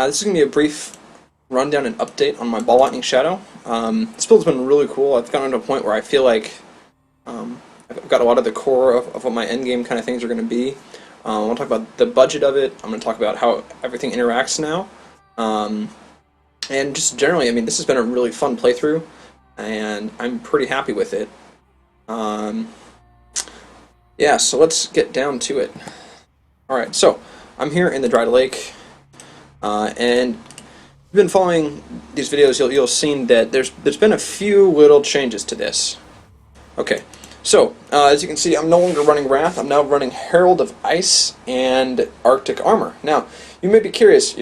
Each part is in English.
This is going to be a brief rundown and update on my Ball Lightning Shadow. This build's been really cool. I've gotten to a point where I feel like I've got a lot of the core of what my endgame kind of things are going to be. I want to talk about the budget of it. I'm going to talk about how everything interacts now. And just generally, I mean, this has been a really fun playthrough, and I'm pretty happy with it. Yeah, so let's get down to it. Alright, so I'm here in the Dried Lake. And if you've been following these videos, you'll have seen that there's been a few little changes to this. Okay, so as you can see, I'm no longer running Wrath. I'm now running Herald of Ice and Arctic Armor. Now, you may be curious,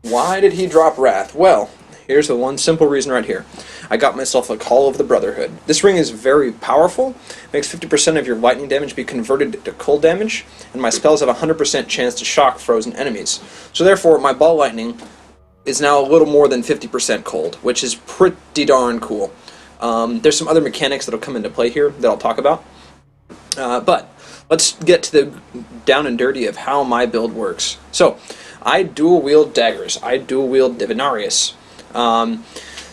why did he drop Wrath? Well, here's the one simple reason right here. I got myself a Call of the Brotherhood. This ring is very powerful. Makes 50% of your lightning damage be converted to cold damage, and my spells have a 100% chance to shock frozen enemies. So therefore, my Ball Lightning is now a little more than 50% cold, which is pretty darn cool. There's some other mechanics that'll come into play here that I'll talk about. But let's get to the down and dirty of how my build works. So, I dual wield daggers. I dual wield Divinarius.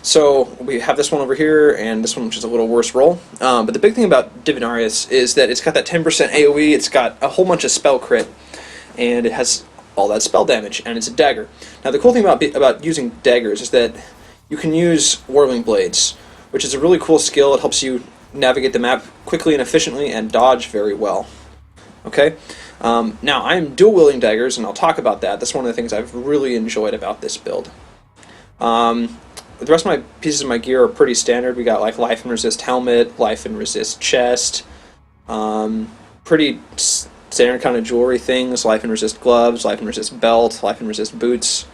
So we have this one over here, and this one, which is a little worse roll. But the big thing about Divinarius is that it's got that 10% AoE, it's got a whole bunch of spell crit, and it has all that spell damage, and it's a dagger. Now the cool thing about using daggers is that you can use Whirling Blades, which is a really cool skill. It helps you navigate the map quickly and efficiently and dodge very well. Okay? Now I'm dual wielding daggers, and I'll talk about that. That's one of the things I've really enjoyed about this build. The rest of my pieces of my gear are pretty standard. We got like life and resist helmet, life and resist chest, pretty standard kind of jewelry things, life and resist gloves, life and resist belt, life and resist boots,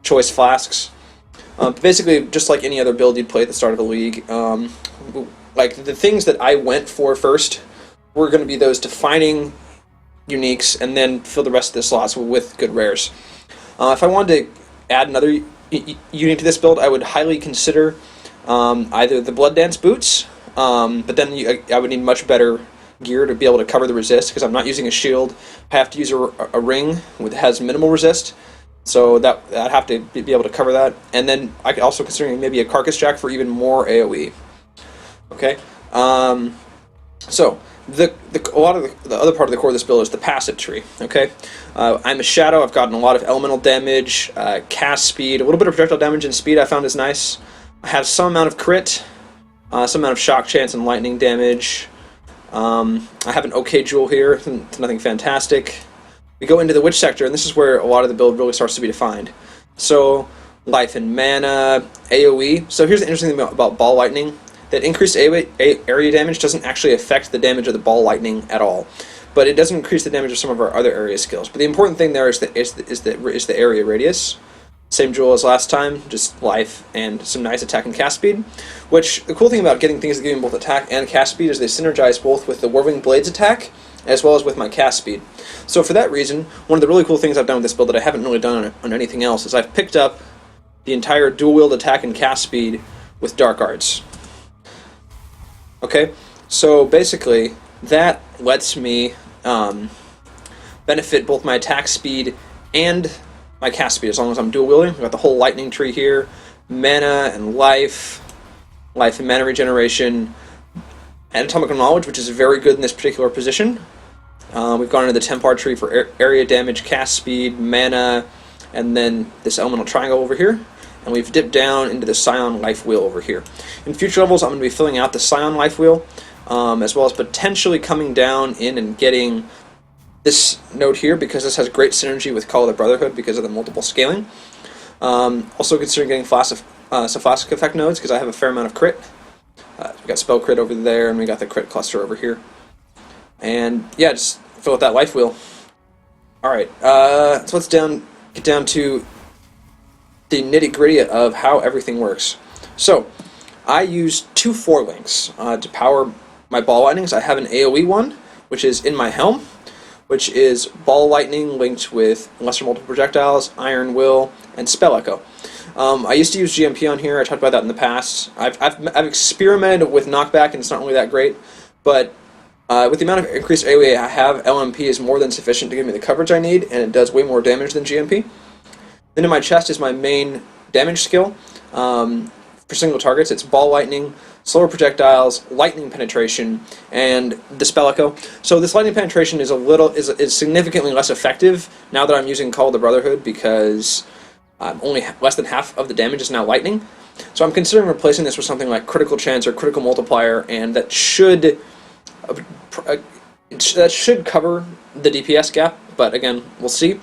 choice flasks. Basically, just like any other build you'd play at the start of a league. Like the things that I went for first were going to be those defining uniques, and then fill the rest of the slots with good rares. If I wanted to add another unique to this build, I would highly consider either the Blood Dance boots, but then I would need much better gear to be able to cover the resist, because I'm not using a shield. I have to use a ring that has minimal resist, so I'd have to be able to cover that. And then I could also consider maybe a Carcass Jack for even more AoE. Okay, so a lot of the other part of the core of this build is the passive tree. Okay, I'm a shadow. I've gotten a lot of elemental damage, cast speed, a little bit of projectile damage and speed I found is nice. I have some amount of crit, some amount of shock chance and lightning damage. I have an okay jewel here. It's nothing fantastic. We go into the witch sector, and this is where a lot of the build really starts to be defined. So life and mana, AoE. So here's the interesting thing about Ball Lightning. That increased area damage doesn't actually affect the damage of the Ball Lightning at all, but it doesn't increase the damage of some of our other area skills. But the important thing there is the area radius. Same jewel as last time, just life and some nice attack and cast speed. Which the cool thing about getting things that give me both attack and cast speed is they synergize both with the Whirling Blades attack as well as with my cast speed. So for that reason, one of the really cool things I've done with this build that I haven't really done on anything else is I've picked up the entire dual wield attack and cast speed with Dark Arts. Okay, so basically that lets me benefit both my attack speed and my cast speed as long as I'm dual wielding. We've got the whole lightning tree here, mana and life and mana regeneration, anatomical knowledge, which is very good in this particular position. We've gone into the Templar tree for area damage, cast speed, mana, and then this elemental triangle over here. And we've dipped down into the Scion Life Wheel over here. In future levels, I'm going to be filling out the Scion Life Wheel, as well as potentially coming down in and getting this node here, because this has great synergy with Call of the Brotherhood because of the multiple scaling. Also considering getting Sophastic Effect nodes, because I have a fair amount of crit. We got Spell Crit over there, and we got the Crit Cluster over here. And yeah, just fill out that Life Wheel. Alright, so let's get down to the nitty-gritty of how everything works. So, I use two 4-links to power my Ball Lightnings. I have an AoE one, which is in my helm, which is Ball Lightning linked with Lesser Multiple Projectiles, Iron Will, and Spell Echo. I used to use GMP on here. I talked about that in the past. I've experimented with knockback, and it's not really that great, but with the amount of increased AoE I have, LMP is more than sufficient to give me the coverage I need, and it does way more damage than GMP. Then in my chest is my main damage skill. For single targets, it's Ball Lightning, Slower Projectiles, Lightning Penetration, and Dispel Echo. So this Lightning Penetration is significantly less effective now that I'm using Call of the Brotherhood, because only less than half of the damage is now lightning. So I'm considering replacing this with something like Critical Chance or Critical Multiplier, and that should cover the DPS gap, but again, we'll see.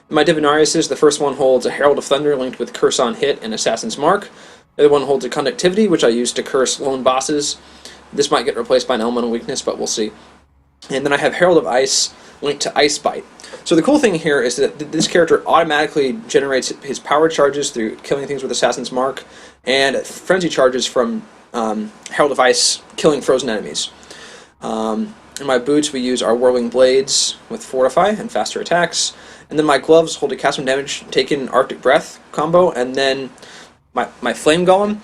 My Divinariuses, the first one holds a Herald of Thunder linked with Curse on Hit and Assassin's Mark. The other one holds a Conductivity, which I use to curse lone bosses. This might get replaced by an Elemental Weakness, but we'll see. And then I have Herald of Ice linked to Ice Bite. So the cool thing here is that this character automatically generates his power charges through killing things with Assassin's Mark, and frenzy charges from Herald of Ice killing frozen enemies. In my boots, we use our Whirling Blades with Fortify and faster attacks. And then my gloves hold a cast when damage taken Arctic Breath combo, and then my Flame Golem,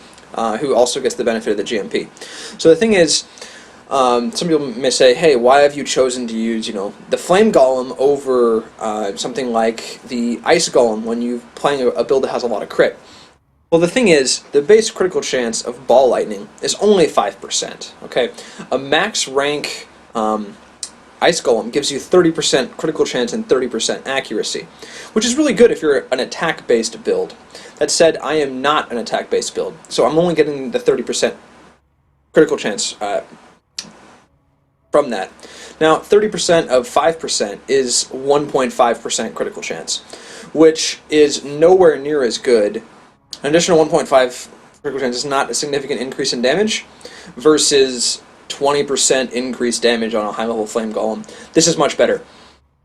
who also gets the benefit of the GMP. So the thing is, some people may say, hey, why have you chosen to use, the Flame Golem over something like the Ice Golem when you're playing a build that has a lot of crit? Well, the thing is, the base critical chance of Ball Lightning is only 5%, okay? A max rank Ice Golem gives you 30% critical chance and 30% accuracy, which is really good if you're an attack-based build. That said, I am not an attack-based build, so I'm only getting the 30% critical chance from that. Now, 30% of 5% is 1.5% critical chance, which is nowhere near as good. An additional 1.5 critical chance is not a significant increase in damage versus 20% increased damage on a high-level Flame Golem. This is much better.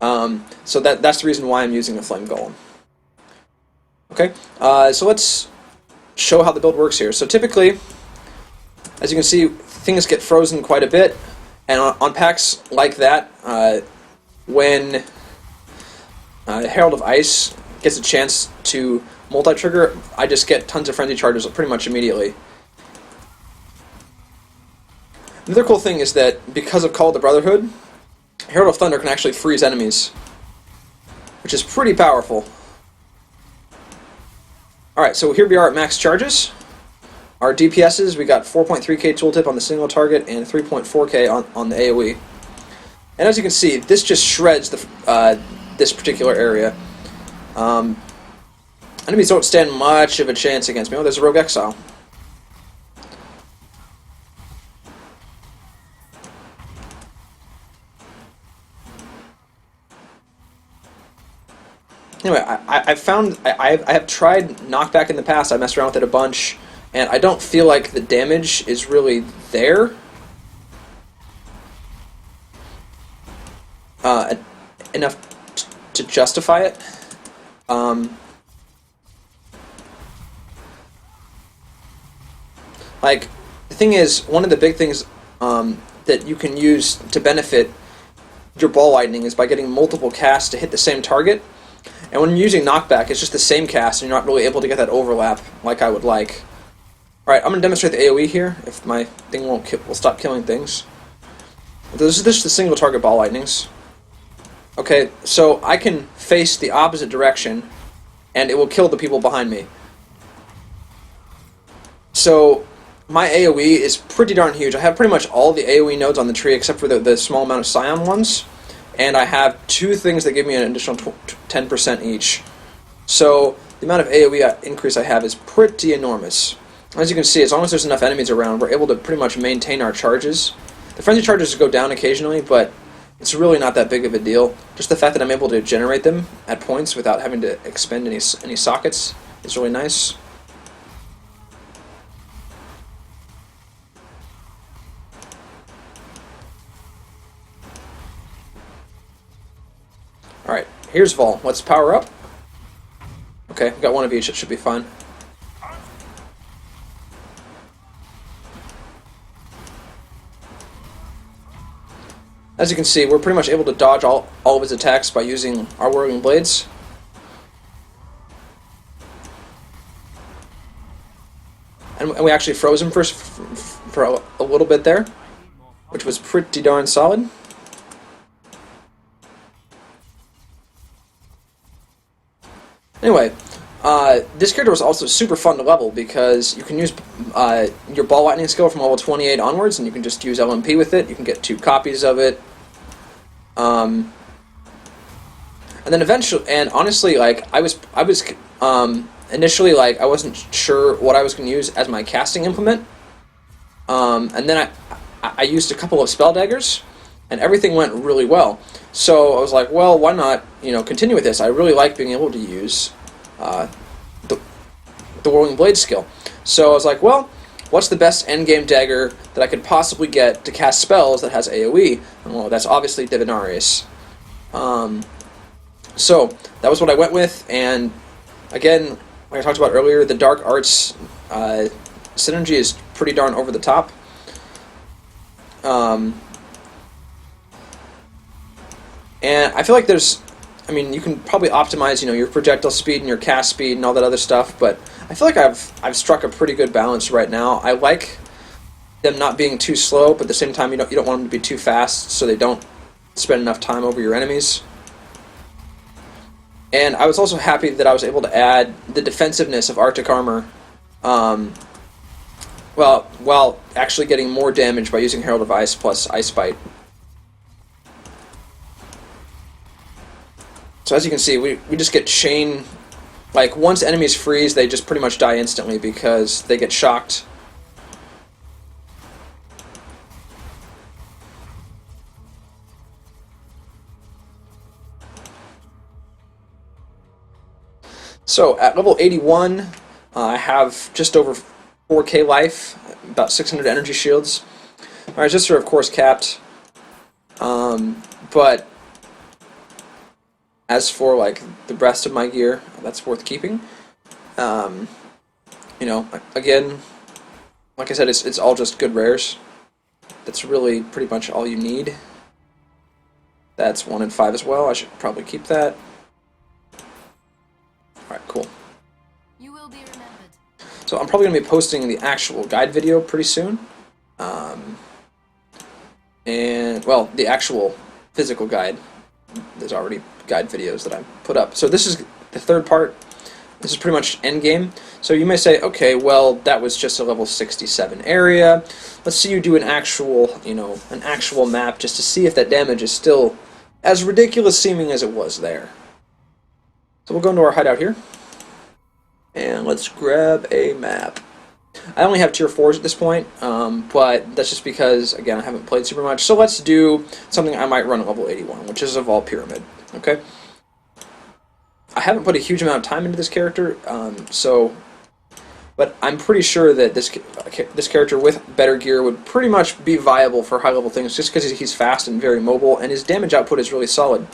So that's the reason why I'm using the Flame Golem. Okay, so let's show how the build works here. So typically, as you can see, things get frozen quite a bit, and on packs like that, when Herald of Ice gets a chance to multi-trigger, I just get tons of frenzy charges pretty much immediately. Another cool thing is that because of Call of the Brotherhood, Herald of Thunder can actually freeze enemies, which is pretty powerful. Alright, so here we are at max charges. Our DPSs, we got 4.3k tooltip on the single target and 3.4k on the AoE. And as you can see, this just shreds this particular area. Enemies don't stand much of a chance against me. Oh, there's a Rogue Exile. Anyway, I have tried knockback in the past. I messed around with it a bunch, and I don't feel like the damage is really there. Enough to justify it. Like, the thing is, one of the big things that you can use to benefit your Ball Lightning is by getting multiple casts to hit the same target. And when you're using knockback, it's just the same cast, and you're not really able to get that overlap like I would like. Alright, I'm going to demonstrate the AoE here, if my thing will stop killing things. This is the single target Ball Lightnings. Okay, so I can face the opposite direction, and it will kill the people behind me. So my AoE is pretty darn huge. I have pretty much all the AoE nodes on the tree except for the small amount of Scion ones. And I have two things that give me an additional 10% each. So the amount of AoE increase I have is pretty enormous. As you can see, as long as there's enough enemies around, we're able to pretty much maintain our charges. The frenzy charges go down occasionally, but it's really not that big of a deal. Just the fact that I'm able to generate them at points without having to expend any sockets is really nice. Alright, here's Vol. Let's power up. Okay, we've got one of each, it should be fine. As you can see, we're pretty much able to dodge all of his attacks by using our Whirling Blades. And we actually froze him for a little bit there, which was pretty darn solid. Anyway, This character was also super fun to level because you can use your ball lightning skill from level 28 onwards, and you can just use LMP with it. You can get 2 copies of it. And then eventually, and honestly, like I was initially like I wasn't sure what I was going to use as my casting implement. And then I used a couple of spell daggers, and everything went really well. So I was like, well, why not, continue with this? I really like being able to use the Whirling Blade skill. So I was like, well, what's the best endgame dagger that I could possibly get to cast spells that has AoE? And well, that's obviously Divinarius. So that was what I went with, and again, like I talked about earlier, the Dark Arts synergy is pretty darn over the top. And I feel like you can probably optimize, your projectile speed and your cast speed and all that other stuff, but I feel like I've struck a pretty good balance right now. I like them not being too slow, but at the same time, you don't want them to be too fast, so they don't spend enough time over your enemies. And I was also happy that I was able to add the defensiveness of Arctic Armor, while actually getting more damage by using Herald of Ice plus Ice Bite. So as you can see, we just get chain, like once enemies freeze, they just pretty much die instantly because they get shocked. So at level 81, I have just over 4k life, about 600 energy shields. My resistor, of course, capped, but as for like the rest of my gear, that's worth keeping. Again, like I said, it's all just good rares. That's really pretty much all you need. That's 1 in 5 as well. I should probably keep that. Alright, cool. You will be remembered. So I'm probably going to be posting the actual guide video pretty soon. The actual physical guide. There's already guide videos that I put up. So this is the third part. This is pretty much endgame. So you may say, okay, well, that was just a level 67 area. Let's see you do an actual map just to see if that damage is still as ridiculous seeming as it was there. So we'll go into our hideout here, and let's grab a map. I only have tier 4s at this point, but that's just because, again, I haven't played super much. So let's do something I might run at level 81, which is a Vol Pyramid. Okay. I haven't put a huge amount of time into this character, but I'm pretty sure that this character with better gear would pretty much be viable for high level things, just because he's fast and very mobile, and his damage output is really solid.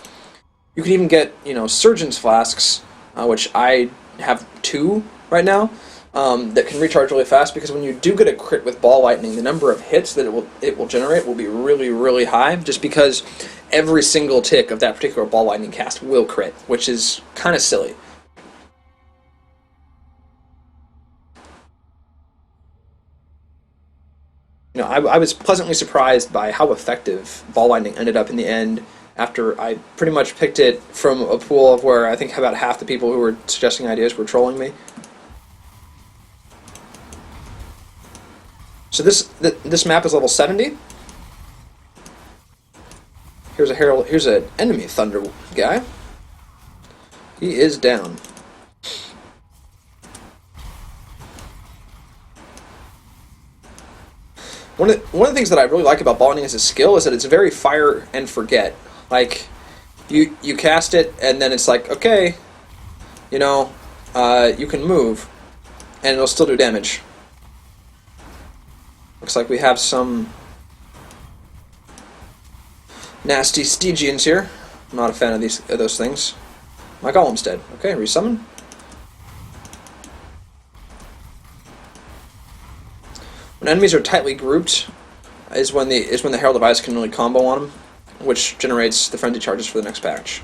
You can even get, Surgeon's Flasks, which I have 2 right now, that can recharge really fast, because when you do get a crit with Ball Lightning, the number of hits that it will generate will be really, really high, just because every single tick of that particular Ball Lightning cast will crit, which is kind of silly. I was pleasantly surprised by how effective Ball Lightning ended up in the end, after I pretty much picked it from a pool of where I think about half the people who were suggesting ideas were trolling me. So this map is level 70. Here's a Herald. Here's an enemy Thunder guy. He is down. One of the things that I really like about Ball Lightning as a skill is that it's very fire and forget. Like, you cast it, and then it's like, okay, you can move, and it'll still do damage. Looks like we have some nasty Stygians here. I'm not a fan of those things. My golem's dead. Okay, resummon. When enemies are tightly grouped, is when the Herald of Ice can really combo on them, which generates the frenzy charges for the next patch.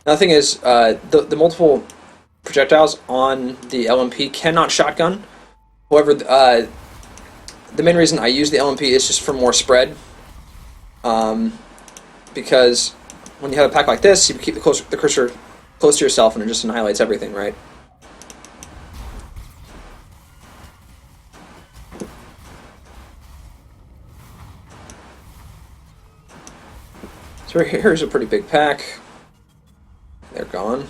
Now the thing is, the multiple projectiles on the LMP cannot shotgun. However, the main reason I use the LMP is just for more spread. Because when you have a pack like this, you keep the cursor close to yourself and it just annihilates everything, right? So here's a pretty big pack. They're gone.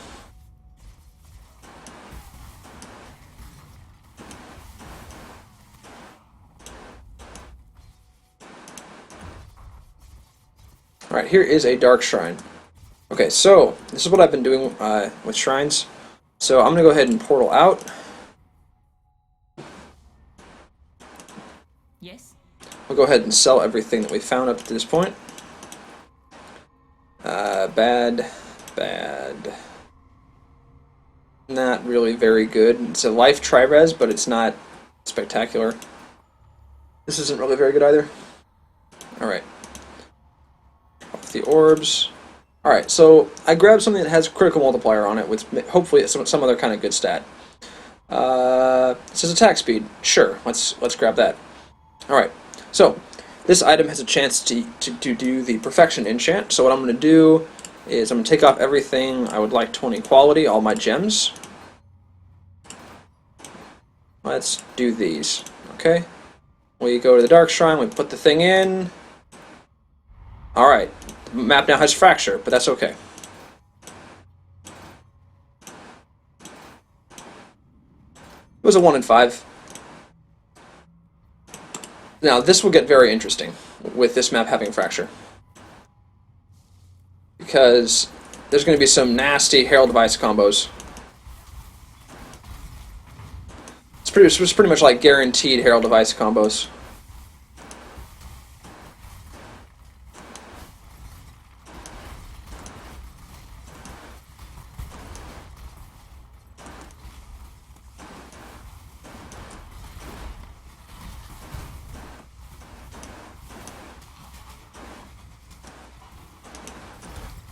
Alright, here is a Darkshrine. Okay, so this is what I've been doing with shrines. So I'm going to go ahead and portal out. Yes. We'll go ahead and sell everything that we found up to this point. Bad. Not really very good. It's a life tri-res, but it's not spectacular. This isn't really very good either. Alright. Off the orbs. Alright, so I grabbed something that has critical multiplier on it with hopefully some other kind of good stat. This is attack speed. Sure, let's grab that. Alright, so this item has a chance to do the perfection enchant. So what I'm going to do is I'm going to take off everything I would like 20 quality, all my gems. Let's do these. Okay, we go to the Darkshrine, we put the thing in. Alright, the map now has fracture, but that's okay. It was a 1 in 5. Now, this will get very interesting with this map having fracture. Because there's going to be some nasty Herald Device combos. It's pretty much like guaranteed Herald Device combos.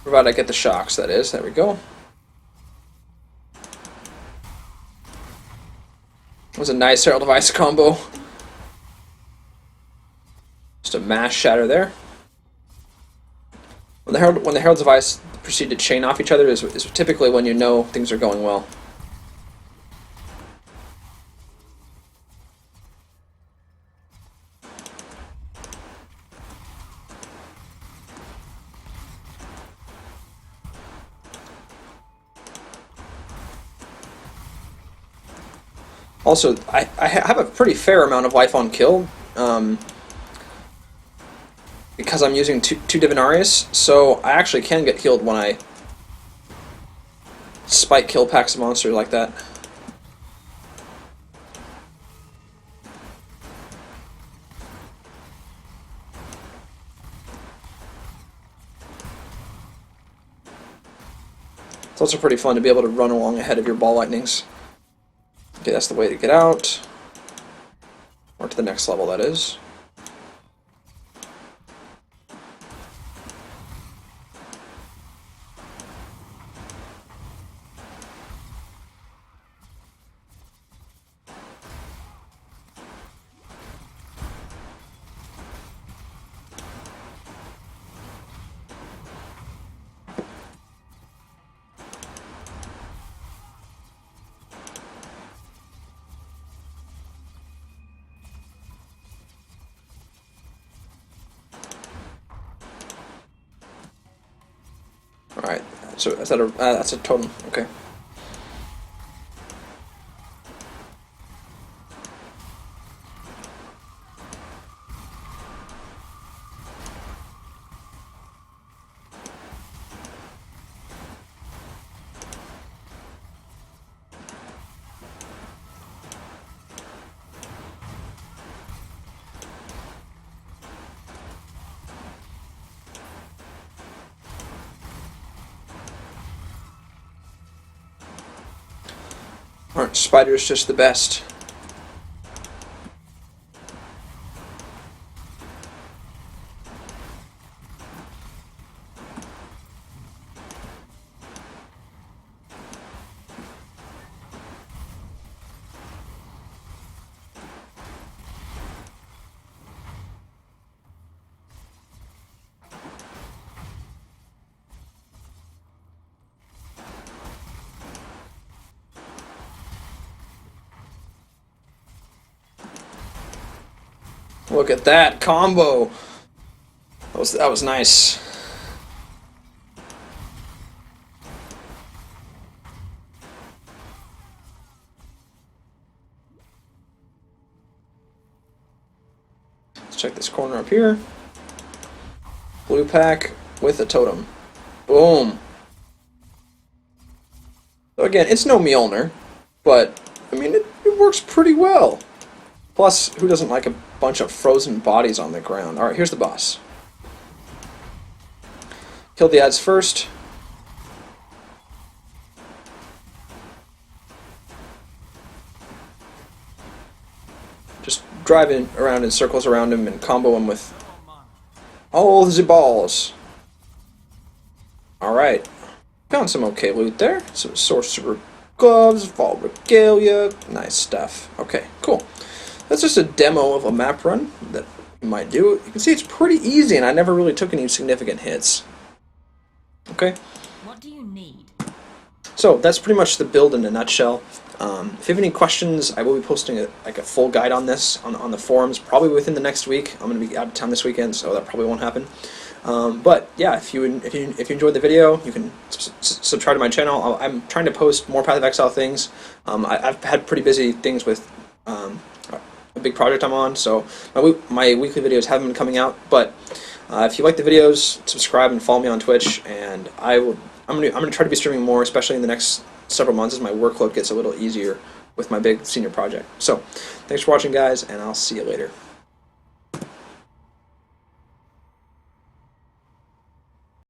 Provided I get the shocks, that is. There we go. That was a nice Herald Device combo. Just a mass shatter there. When the Herald Device proceed to chain off each other is typically when you know things are going well. Also, I have a pretty fair amount of life on kill, because I'm using two Divinarius, so I actually can get healed when I spike kill packs a monster like that. It's also pretty fun to be able to run along ahead of your ball lightnings. Okay, that's the way to get out. Or to the next level, that is. Alright, so is that that's a totem, okay. Aren't spiders just the best? Look at that combo. That was nice. Let's check this corner up here. Blue pack with a totem. Boom. So again, it's no Mjolnir, but I mean it works pretty well. Plus, who doesn't like a bunch of frozen bodies on the ground? Alright, here's the boss. Killed the ads first. Just driving around in circles around him and combo him with all the balls. Alright. Found some okay loot there. Some sorcerer gloves, Vault regalia. Nice stuff. Okay, cool. That's just a demo of a map run that you might do. You can see it's pretty easy, and I never really took any significant hits. Okay? What do you need? So that's pretty much the build in a nutshell. If you have any questions, I will be posting a full guide on this on the forums probably within the next week. I'm going to be out of town this weekend, so that probably won't happen. But yeah, if you enjoyed the video, you can subscribe to my channel. I'm trying to post more Path of Exile things. I've had pretty busy things with a big project I'm on, so my weekly videos haven't been coming out. But if you like the videos, subscribe and follow me on Twitch, and I'm gonna try to be streaming more, especially in the next several months as my workload gets a little easier with my big senior project. So thanks for watching, guys, and I'll see you later.